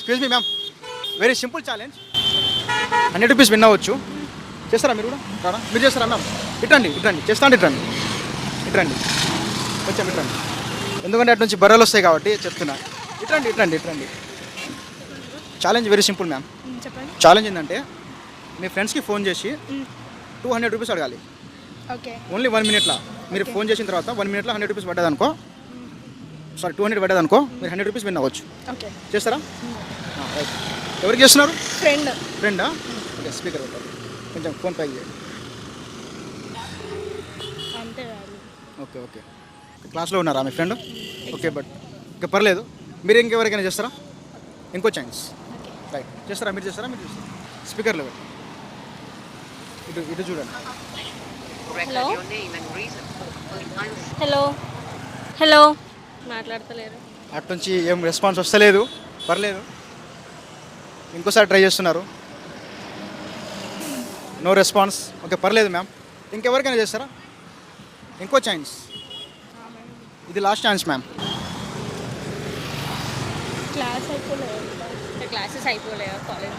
Excuse me ma'am, very simple challenge. 100 rupees win అవ్వచ్చు. చేస్తారా మీరు కూడా? రారా, మీరు చేస్తారా మ్యామ్? ఇట్రండి ఇట్రండి, చేస్తా అండి, ఇట్రండి ఇట్రండి, కొంచెం ఇట్రండి. ఎందుకంటే అటు నుంచి బర్రెలు వస్తాయి కాబట్టి చెప్తున్నా. ఇట్రండి ఇట్రండి ఇట్రండి. Challenge very simple ma'am. చెప్పండి. ఛాలెంజ్ ఏంటంటే మీ ఫ్రెండ్స్కి ఫోన్ చేసి 200 రూపీస్ అడగాలి. ఓకే. ఓన్లీ 1 మినిట్లో. మీరు ఫోన్ చేసిన తర్వాత 1 మినిట్లో 100 రూపీస్ పడ్డదనుకో, సారీ 200 పడ్డదనుకో, మీరు 100 రూపీస్ విన్ అవ్వచ్చు. ఓకే. చేస్తారా? రైట్. ఎవరికి చేస్తున్నారు? ఫ్రెండ్. ఫ్రెండా? ఓకే, స్పీకర్ పెట్టారు, కొంచెం ఫోన్ పైకి చేయండి. అంతే కాదు. Okay okay. క్లాస్లో ఉన్నారా మీ ఫ్రెండ్? ఓకే, బట్ ఇంకా పర్లేదు. మీరు ఇంకెవరికైనా చేస్తారా? ఇంకో ఛాన్స్. రైట్. చేస్తారా? మీరు చేస్తారా? మీరు చేస్తారా? స్పీకర్లో పెట్టండి. ఇటు ఇటు చూడండి. హలో హలో హలో మాట్లాడతలేరు. అటు నుంచి ఏం రెస్పాన్స్ వస్తలేదు. పర్లేదు, ఇంకోసారి ట్రై చేస్తున్నారు. No response. ఓకే, పర్లేదు మ్యామ్. ఇంకెవరికైనా చేస్తారా? ఇంకో ఛాన్స్, ఇది లాస్ట్ ఛాన్స్ మ్యామ్. క్లాసెస్ అయిపోలేదు కాలేజ్.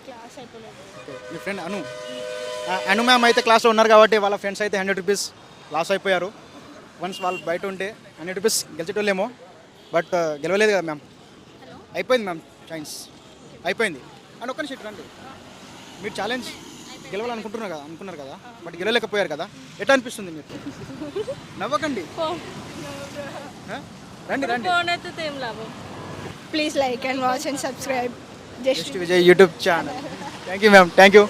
క్లాస్ అయిపోలేదు. ఓకే, మీ ఫ్రెండ్ అను. అను మ్యామ్ అయితే క్లాస్లో ఉన్నారు కాబట్టి వాళ్ళ ఫ్రెండ్స్ అయితే 100 రూపీస్ లాస్ అయిపోయారు. వన్స్ వాళ్ళు బయట ఉంటే 100 రూపీస్ గెలిచేటోళ్ళేమో, బట్ గెలవలేదు కదా మ్యామ్. అయిపోయింది మ్యామ్, ఛాన్స్ అయిపోయింది. అండ్ ఒక్క నిమిషం రండి. మీరు ఛాలెంజ్ అనుకున్నారు కదా, బట్ గెలవలేకపోయారు కదా. ఎట్లా అనిపిస్తుంది మీకు? నవ్వకండి, రండి రండి. Please like and watch and subscribe just Vijay YouTube channel. Thank you ma'am, thank you.